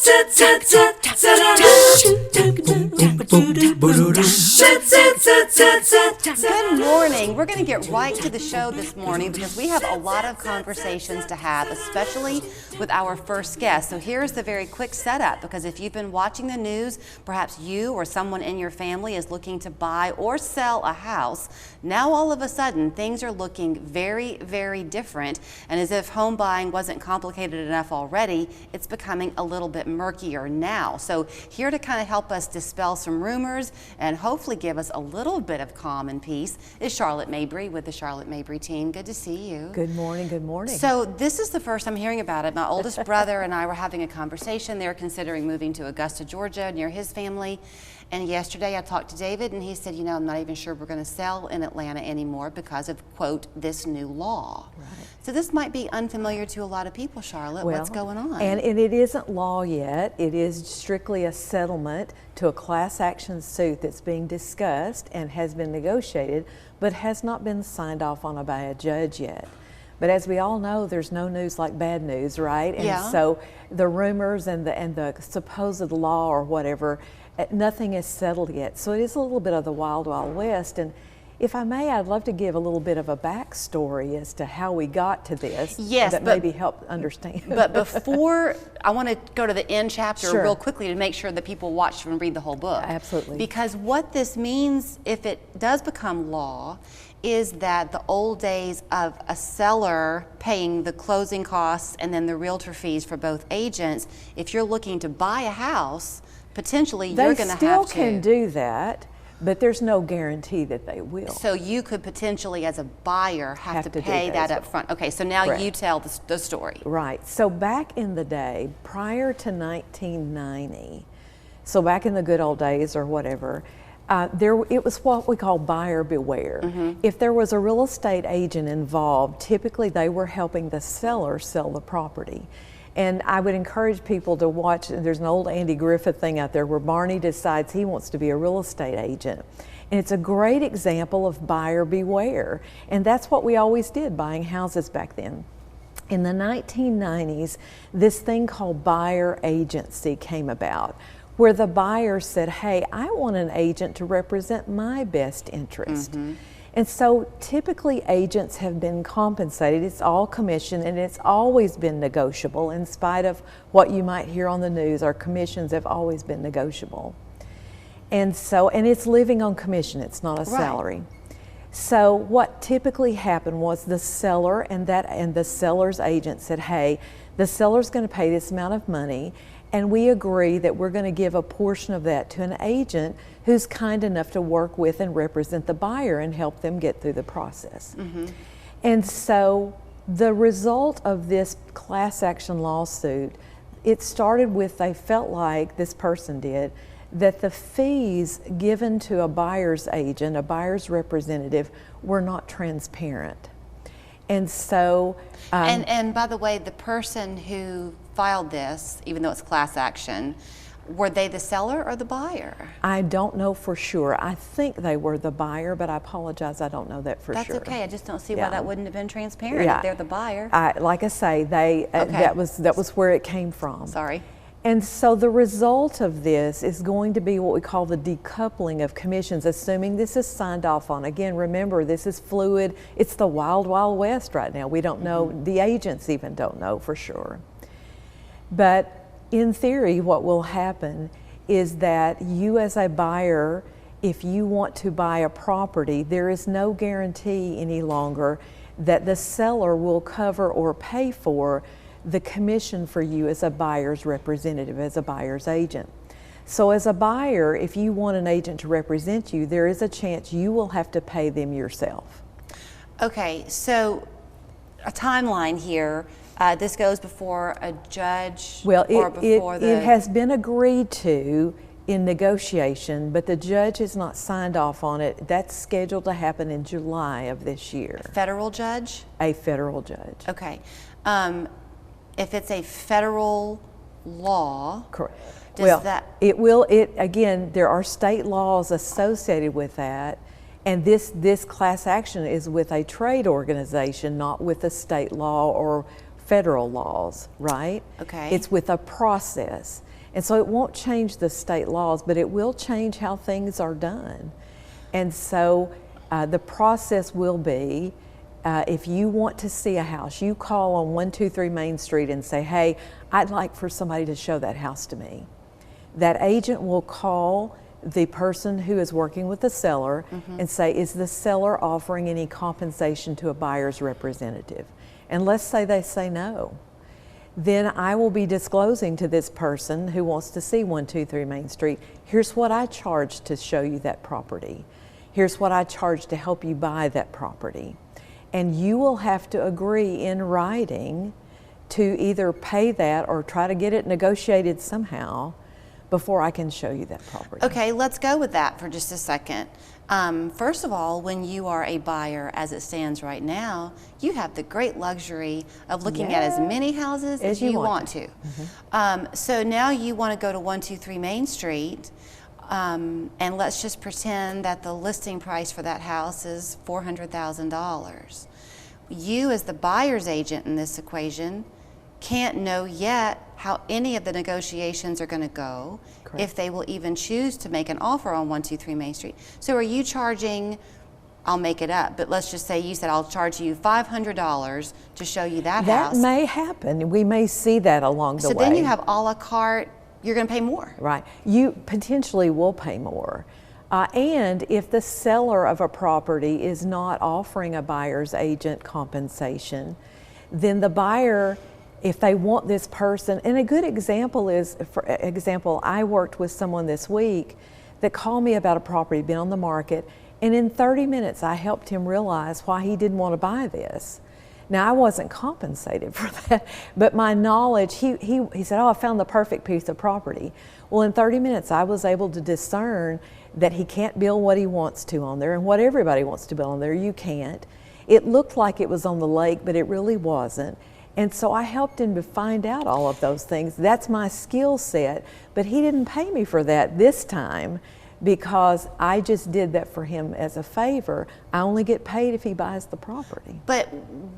Good morning. We're going to get right to the show this morning because we have a lot of conversations to have, especially with our first guest. So here's the very quick setup, because if you've been watching the news, perhaps you or someone in your family is looking to buy or sell a house. Now all of a sudden things are looking very, very different, and as if home buying wasn't complicated enough already, it's becoming a little bit murkier now. So here to kind of help us dispel some rumors and hopefully give us a little bit of calm and peace is Charlotte Mabry with the Charlotte Mabry Team. Good to see you. Good morning, good morning. So this is the first I'm hearing about it. My oldest brother and I were having a conversation. They're considering moving to Augusta, Georgia, near his family. And yesterday I talked to David and he said, you know, I'm not even sure we're going to sell in Atlanta anymore because of, quote, this new law. Right. So this might be unfamiliar to a lot of people, Charlotte. Well, what's going on? And it isn't law yet. It is strictly a settlement to a class action suit that's being discussed and has been negotiated, but has not been signed off on by a judge yet. But as we all know, there's no news like bad news, right? And yeah. So the rumors and the supposed law or whatever, nothing is settled yet. So it is a little bit of the wild, wild west. And if I may, I'd love to give a little bit of a backstory as to how we got to this. Yes, that maybe help understand. But before, I want to go to the end chapter Sure. real quickly to make sure that people watch and read the whole book. Absolutely. Because what this means, if it does become law, is that the old days of a seller paying the closing costs and then the realtor fees for both agents, if you're looking to buy a house, potentially you're going to have to. They still can do that, but there's no guarantee that they will. So you could potentially, as a buyer, have to pay that up front. Okay, so now Correct. you tell the story. Right. So back in the day, prior to 1990, so back in the good old days or whatever, it was what we call buyer beware. Mm-hmm. If there was a real estate agent involved, typically they were helping the seller sell the property. And I would encourage people to watch, there's an old Andy Griffith thing out there where Barney decides he wants to be a real estate agent. And it's a great example of buyer beware. And that's what we always did buying houses back then. In the 1990s, this thing called buyer agency came about, where the buyer said, hey, I want an agent to represent my best interest. Mm-hmm. And so typically agents have been compensated. It's all commission and it's always been negotiable. In spite of what you might hear on the news, our commissions have always been negotiable. And so, and it's living on commission, it's not a salary. So what typically happened was the seller and the seller's agent said, hey, the seller's going to pay this amount of money, and we agree that we're going to give a portion of that to an agent who's kind enough to work with and represent the buyer and help them get through the process. Mm-hmm. And so the result of this class action lawsuit, it started with, they felt like, this person did, that the fees given to a buyer's agent, a buyer's representative, were not transparent. And so... And by the way, the person who filed this, even though it's class action, were they the seller or the buyer? I don't know for sure. I think they were the buyer, but I apologize, I don't know that for sure. That's okay. I just don't see why that wouldn't have been transparent if they're the buyer. Like I say, that was where it came from. Sorry. And so the result of this is going to be what we call the decoupling of commissions, assuming this is signed off on. Again, remember, this is fluid. It's the wild, wild west right now. We don't know, the agents even don't know for sure. But in theory, what will happen is that you as a buyer, if you want to buy a property, there is no guarantee any longer that the seller will cover or pay for the commission for you as a buyer's representative, as a buyer's agent. So as a buyer, if you want an agent to represent you, there is a chance you will have to pay them yourself. Okay, so a timeline here. This goes before a judge It has been agreed to in negotiation, but the judge has not signed off on it. That's scheduled to happen in July of this year. Federal judge? A federal judge. Okay. If it's a federal law, correct. Again, there are state laws associated with that, and this class action is with a trade organization, not with a state law or federal laws, right? Okay. It's with a process. And so it won't change the state laws, but it will change how things are done. And so the process will be, if you want to see a house, you call on 123 Main Street and say, hey, I'd like for somebody to show that house to me. That agent will call the person who is working with the seller and say, is the seller offering any compensation to a buyer's representative? And let's say they say no. Then I will be disclosing to this person who wants to see 123 Main Street, here's what I charge to show you that property. Here's what I charge to help you buy that property. And you will have to agree in writing to either pay that or try to get it negotiated somehow before I can show you that property. Okay, let's go with that for just a second. First of all, when you are a buyer, as it stands right now, you have the great luxury of looking at as many houses as you want to. So now you want to go to 123 Main Street, and let's just pretend that the listing price for that house is $400,000. You, as the buyer's agent in this equation, can't know yet how any of the negotiations are going to go. Correct. If they will even choose to make an offer on 123 Main Street. So are you charging, I'll make it up, but let's just say you said I'll charge you $500 to show you that house. That may happen. We may see that along the way. So then you have a la carte, you're going to pay more. Right. You potentially will pay more. And if the seller of a property is not offering a buyer's agent compensation, then the buyer, if they want this person, and a good example is, for example, I worked with someone this week that called me about a property, been on the market, and in 30 minutes I helped him realize why he didn't want to buy this. Now I wasn't compensated for that, but my knowledge, he said, oh, I found the perfect piece of property. Well, in 30 minutes I was able to discern that he can't build what he wants to on there, and what everybody wants to build on there, you can't. It looked like it was on the lake, but it really wasn't. And so I helped him to find out all of those things. That's my skill set, but he didn't pay me for that this time because I just did that for him as a favor. I only get paid if he buys the property. But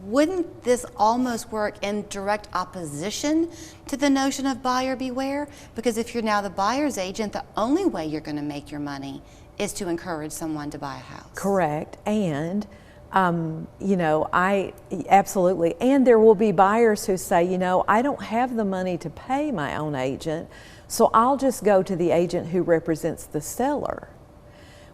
wouldn't this almost work in direct opposition to the notion of buyer beware? Because if you're now the buyer's agent, the only way you're going to make your money is to encourage someone to buy a house. Correct. And you know, absolutely. And there will be buyers who say, you know, I don't have the money to pay my own agent, so I'll just go to the agent who represents the seller.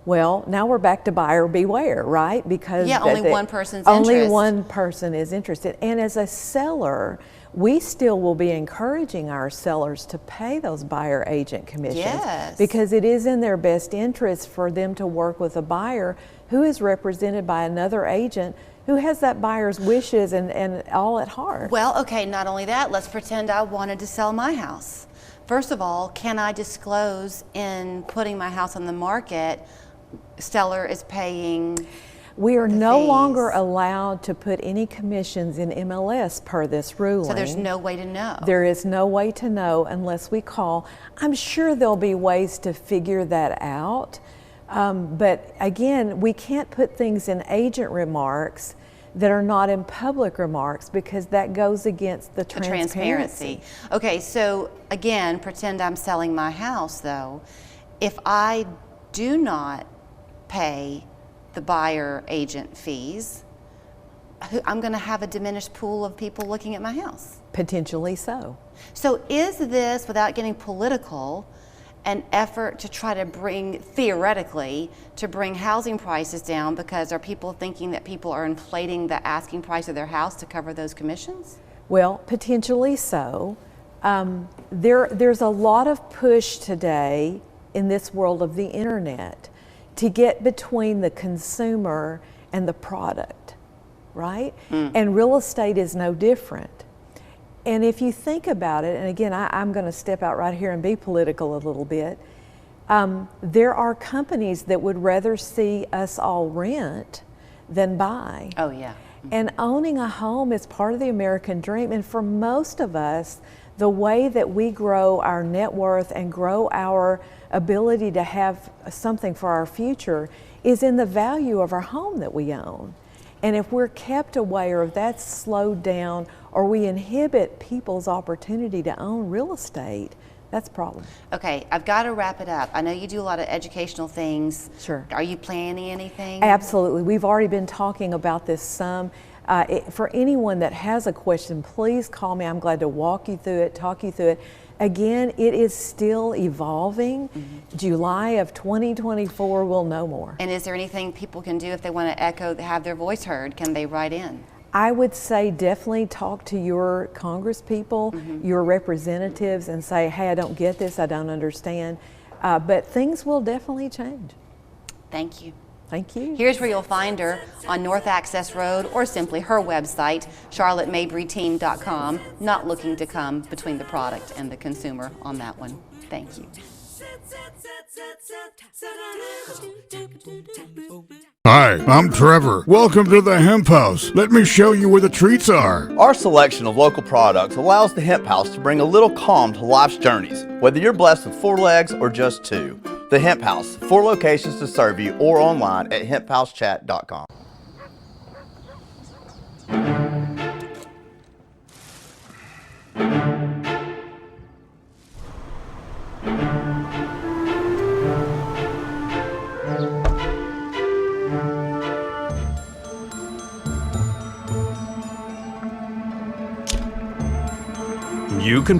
Well, now we're back to buyer beware, right? Because only one person's interested. Only one person is interested. And as a seller, we still will be encouraging our sellers to pay those buyer agent commissions. Yes. Because it is in their best interest for them to work with a buyer who is represented by another agent who has that buyer's wishes and all at heart. Well, okay, not only that, let's pretend I wanted to sell my house. First of all, can I disclose in putting my house on the market, seller is paying We are no fees? longer allowed to put any commissions in MLS per this ruling. So there's no way to know. There is no way to know unless we call. I'm sure there'll be ways to figure that out. But again, we can't put things in agent remarks that are not in public remarks because that goes against the transparency. Okay, so again, pretend I'm selling my house though. If I do not pay the buyer agent fees, I'm going to have a diminished pool of people looking at my house. Potentially so. So is this, without getting political, an effort to try to bring, theoretically, to bring housing prices down because are people thinking that people are inflating the asking price of their house to cover those commissions? Well, potentially so. There's a lot of push today in this world of the internet to get between the consumer and the product, right? And real estate is no different. And if you think about it, and again, I'm going to step out right here and be political a little bit, there are companies that would rather see us all rent than buy. Oh, yeah. And owning a home is part of the American dream. And for most of us, the way that we grow our net worth and grow our ability to have something for our future is in the value of our home that we own. And if we're kept away or if that's slowed down or we inhibit people's opportunity to own real estate, That's a problem. Okay, I've got to wrap it up. I know you do a lot of educational things. Sure. Are you planning anything? Absolutely. We've already been talking about this some. For anyone that has a question, please call me. I'm glad to walk you through it, talk you through it. Again, it is still evolving. July of 2024, we'll know more. And is there anything people can do if they want to echo, have their voice heard? Can they write in? I would say definitely talk to your Congress people, your representatives, and say, hey, I don't get this, I don't understand. But things will definitely change. Thank you. Thank you. Here's where you'll find her on North Access Road, or simply her website, charlottemabryteam.com. Not looking to come between the product and the consumer on that one. Thank you. Hi, I'm Trevor. Welcome to the Hemp House. Let me show you where the treats are. Our selection of local products allows the Hemp House to bring a little calm to life's journeys, whether you're blessed with 4 legs or just 2. The Hemp House, 4 locations to serve you, or online at hemphousechat.com. You can